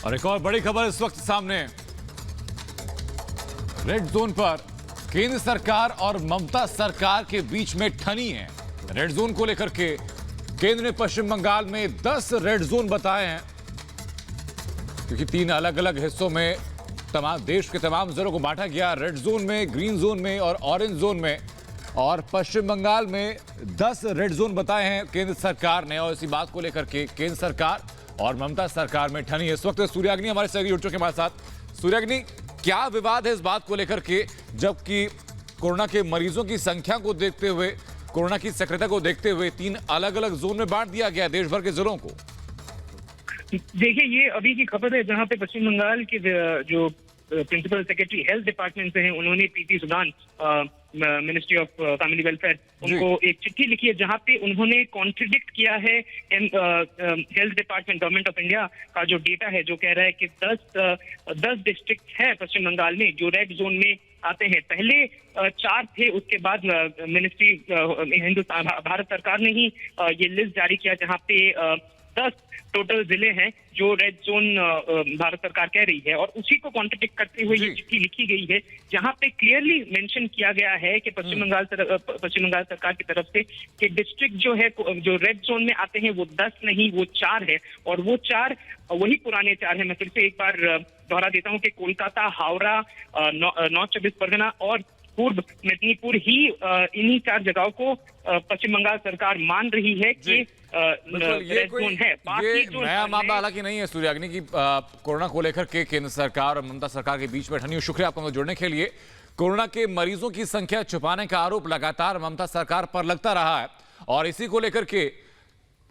और एक और बड़ी खबर इस वक्त सामने। रेड जोन पर केंद्र सरकार और ममता सरकार के बीच में ठनी है। रेड जोन को लेकर के केंद्र ने पश्चिम बंगाल में 10 रेड जोन बताए हैं, क्योंकि 3 अलग अलग हिस्सों में तमाम देश के तमाम जिलों को बांटा गया। रेड जोन में, ग्रीन जोन में और ऑरेंज जोन में। और पश्चिम बंगाल में 10 रेड जोन बताए हैं केंद्र सरकार ने। और इसी बात को लेकर के केंद्र सरकार और ममता सरकार में ठनी है। इस वक्त सूर्याग्नि हमारे सहयोगी जुड़ चुके हमारे साथ। सूर्याग्नि, क्या विवाद है इस बात को लेकर के, जबकि कोरोना के मरीजों की संख्या को देखते हुए, कोरोना की सक्रियता को देखते हुए 3 अलग अलग जोन में बांट दिया गया देश भर के जिलों को? देखिए, ये अभी की खबर है जहां पे पश्चिम बंगाल के जो प्रिंसिपल सेक्रेटरी हेल्थ डिपार्टमेंट से हैं, उन्होंने Preeti Sudan, ministry of family welfare, उनको एक चिट्ठी लिखी है जहां पे उन्होंने कॉन्ट्रडिक्ट किया है health department, government of India का जो डेटा है, जो कह रहा है कि 10 डिस्ट्रिक्ट है पश्चिम बंगाल में जो रेड जोन में आते हैं। पहले 4 थे, उसके बाद मिनिस्ट्री हिंदुस्तान भारत सरकार ने ही ये लिस्ट जारी किया जहां पे 10 टोटल जिले हैं जो रेड जोन भारत सरकार कह रही है। और उसी को कॉन्ट्रडिक्ट करते हुए ये चिट्ठी लिखी गई है जहां पे क्लियरली मेंशन किया गया है कि पश्चिम बंगाल सरकार की तरफ से कि डिस्ट्रिक्ट जो है, जो रेड जोन में आते हैं, वो 10 नहीं, वो 4 है। और वो 4 वही पुराने 4 है। मैं फिर से एक बार दोहरा देता हूँ कि कोलकाता, हावड़ा, नॉर्थ 24 परगना और पूर्व मेदिनीपुर ही इन्हीं 4 जगहों को पश्चिम बंगाल सरकार मान रही है कि ये कोई नया मामला हालांकि नहीं है सूर्याग्नि की। कोरोना को लेकर के केंद्र सरकार और ममता सरकार के बीच में ठनी। शुक्रिया आपको जुड़ने के लिए। कोरोना के मरीजों की संख्या छुपाने का आरोप लगातार ममता सरकार पर लगता रहा है और इसी को लेकर के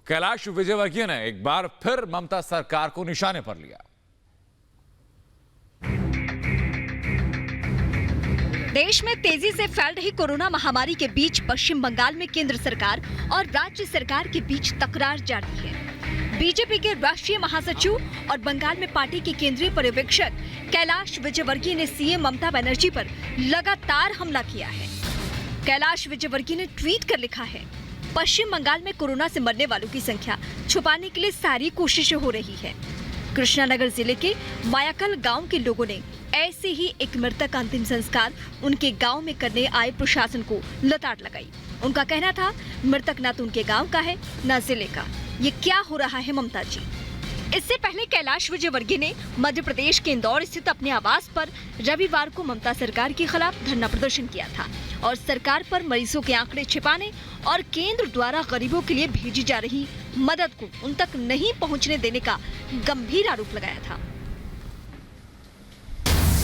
कैलाश विजयवर्गीय ने एक बार फिर ममता सरकार को निशाने पर लिया। देश में तेजी से फैल रही कोरोना महामारी के बीच पश्चिम बंगाल में केंद्र सरकार और राज्य सरकार के बीच तकरार जारी है। बीजेपी के राष्ट्रीय महासचिव और बंगाल में पार्टी के केंद्रीय पर्यवेक्षक कैलाश विजयवर्गीय ने सीएम ममता बनर्जी पर लगातार हमला किया है। कैलाश विजयवर्गीय ने ट्वीट कर लिखा है, पश्चिम बंगाल में कोरोना से मरने वालों की संख्या छुपाने के लिए सारी कोशिशें हो रही है। कृष्णानगर जिले के मायाकल गांव के लोगों ने ऐसे ही एक मृतक का अंतिम संस्कार उनके गांव में करने आए प्रशासन को लताड़ लगाई। उनका कहना था, मृतक ना तो उनके गांव का है ना जिले का, ये क्या हो रहा है ममता जी। इससे पहले कैलाश विजयवर्गीय ने मध्य प्रदेश के इंदौर स्थित अपने आवास पर रविवार को ममता सरकार के खिलाफ धरना प्रदर्शन किया था और सरकार पर मरीजों के आंकड़े छिपाने और केंद्र द्वारा गरीबों के लिए भेजी जा रही मदद को उन तक नहीं पहुंचने देने का गंभीर आरोप लगाया था।